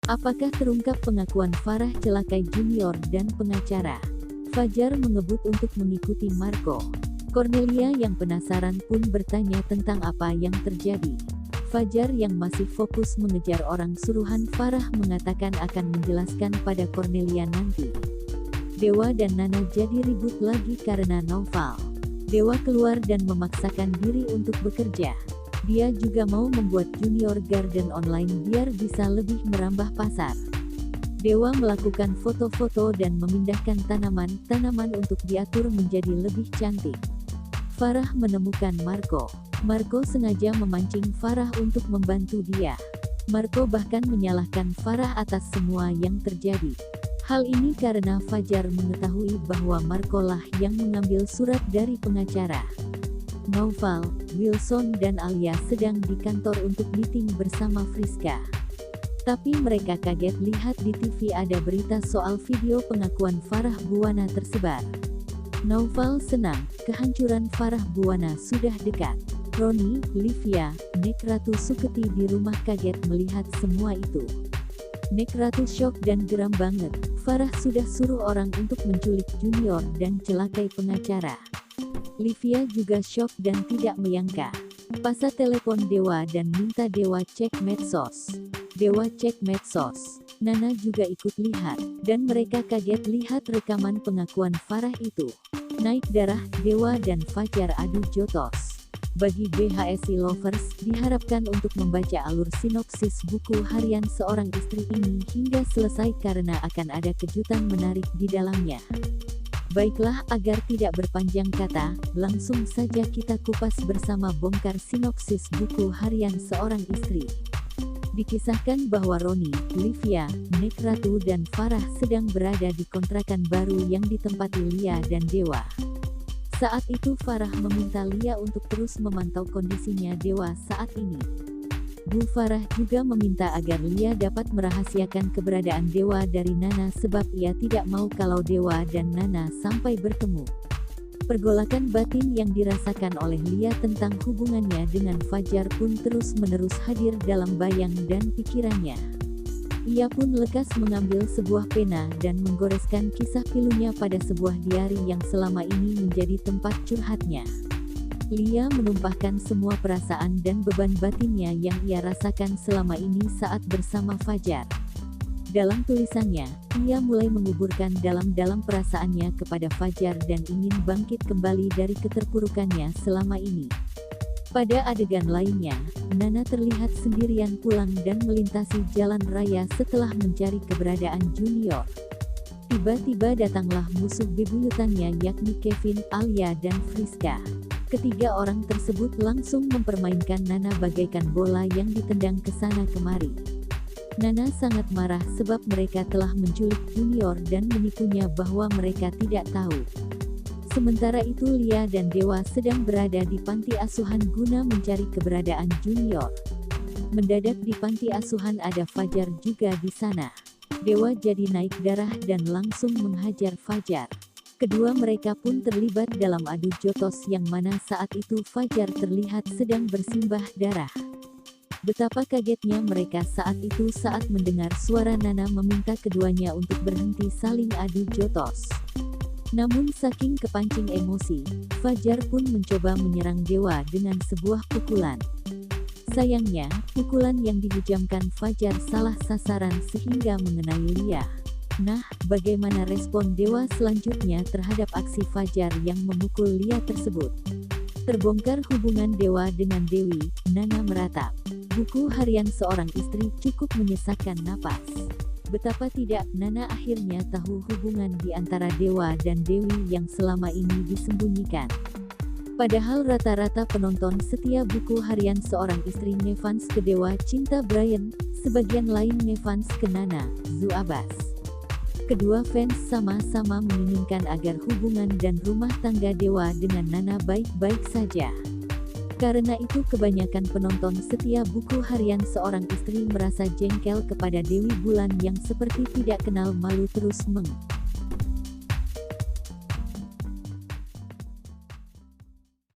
Apakah terungkap pengakuan Farah celakai junior dan pengacara? Fajar mengebut untuk mengikuti Marco. Cornelia yang penasaran pun bertanya tentang apa yang terjadi. Fajar yang masih fokus mengejar orang suruhan Farah mengatakan akan menjelaskan pada Cornelia nanti. Dewa dan Nana jadi ribut lagi karena Noval. Dewa keluar dan memaksakan diri untuk bekerja. Dia juga mau membuat Junior Garden online biar bisa lebih merambah pasar. Dewa melakukan foto-foto dan memindahkan tanaman-tanaman untuk diatur menjadi lebih cantik. Farah menemukan Marco. Marco sengaja memancing Farah untuk membantu dia. Marco bahkan menyalahkan Farah atas semua yang terjadi. Hal ini karena Fajar mengetahui bahwa Marco lah yang mengambil surat dari pengacara. Noval, Wilson dan Alia sedang di kantor untuk meeting bersama Friska. Tapi mereka kaget lihat di TV ada berita soal video pengakuan Farah Buwana tersebar. Noval senang, kehancuran Farah Buwana sudah dekat. Roni, Livia, Nek Ratu Suketi di rumah kaget melihat semua itu. Nek Ratu syok dan geram banget. Farah sudah suruh orang untuk menculik Junior dan celakai pengacara. Livia juga syok dan tidak menyangka. Pasa telepon Dewa dan minta Dewa cek medsos. Dewa cek medsos. Nana juga ikut lihat, dan mereka kaget lihat rekaman pengakuan Farah itu. Naik darah, Dewa dan Fajar adu jotos. Bagi BHSI lovers, diharapkan untuk membaca alur sinopsis buku harian seorang istri ini hingga selesai karena akan ada kejutan menarik di dalamnya. Baiklah, agar tidak berpanjang kata, langsung saja kita kupas bersama bongkar sinopsis buku harian seorang istri. Dikisahkan bahwa Roni, Livia, Nek Ratu dan Farah sedang berada di kontrakan baru yang ditempati Lia dan Dewa. Saat itu Farah meminta Lia untuk terus memantau kondisinya Dewa saat ini. Bu Farah juga meminta agar Lia dapat merahasiakan keberadaan Dewa dari Nana sebab ia tidak mau kalau Dewa dan Nana sampai bertemu. Pergolakan batin yang dirasakan oleh Lia tentang hubungannya dengan Fajar pun terus-menerus hadir dalam bayang dan pikirannya. Ia pun lekas mengambil sebuah pena dan menggoreskan kisah pilunya pada sebuah diari yang selama ini menjadi tempat curhatnya. Lia menumpahkan semua perasaan dan beban batinnya yang ia rasakan selama ini saat bersama Fajar. Dalam tulisannya, ia mulai menguburkan dalam-dalam perasaannya kepada Fajar dan ingin bangkit kembali dari keterpurukannya selama ini. Pada adegan lainnya, Nana terlihat sendirian pulang dan melintasi jalan raya setelah mencari keberadaan Junior. Tiba-tiba datanglah musuh bebuyutannya yakni Kevin, Alia dan Friska. Ketiga orang tersebut langsung mempermainkan Nana bagaikan bola yang ditendang ke sana kemari. Nana sangat marah sebab mereka telah menculik Junior dan menipunya bahwa mereka tidak tahu. Sementara itu Lia dan Dewa sedang berada di panti asuhan guna mencari keberadaan Junior. Mendadak di panti asuhan ada Fajar juga di sana. Dewa jadi naik darah dan langsung menghajar Fajar. Kedua mereka pun terlibat dalam adu jotos yang mana saat itu Fajar terlihat sedang bersimbah darah. Betapa kagetnya mereka saat itu saat mendengar suara Nana meminta keduanya untuk berhenti saling adu jotos. Namun saking kepancing emosi, Fajar pun mencoba menyerang Dewa dengan sebuah pukulan. Sayangnya, pukulan yang dihujamkan Fajar salah sasaran sehingga mengenai Lia. Nah, bagaimana respon Dewa selanjutnya terhadap aksi Fajar yang memukul Lia tersebut? Terbongkar hubungan Dewa dengan Dewi, Nana meratap. Buku harian seorang istri cukup menyesakkan napas. Betapa tidak, Nana akhirnya tahu hubungan di antara Dewa dan Dewi yang selama ini disembunyikan. Padahal rata-rata penonton setia buku harian seorang istri ngefans ke Dewa Cinta Brian, sebagian lain ngefans ke Nana, Zu Abbas. Kedua fans sama-sama menginginkan agar hubungan dan rumah tangga Dewa dengan Nana baik-baik saja. Karena itu kebanyakan penonton setia buku harian seorang istri merasa jengkel kepada Dewi Bulan yang seperti tidak kenal malu terus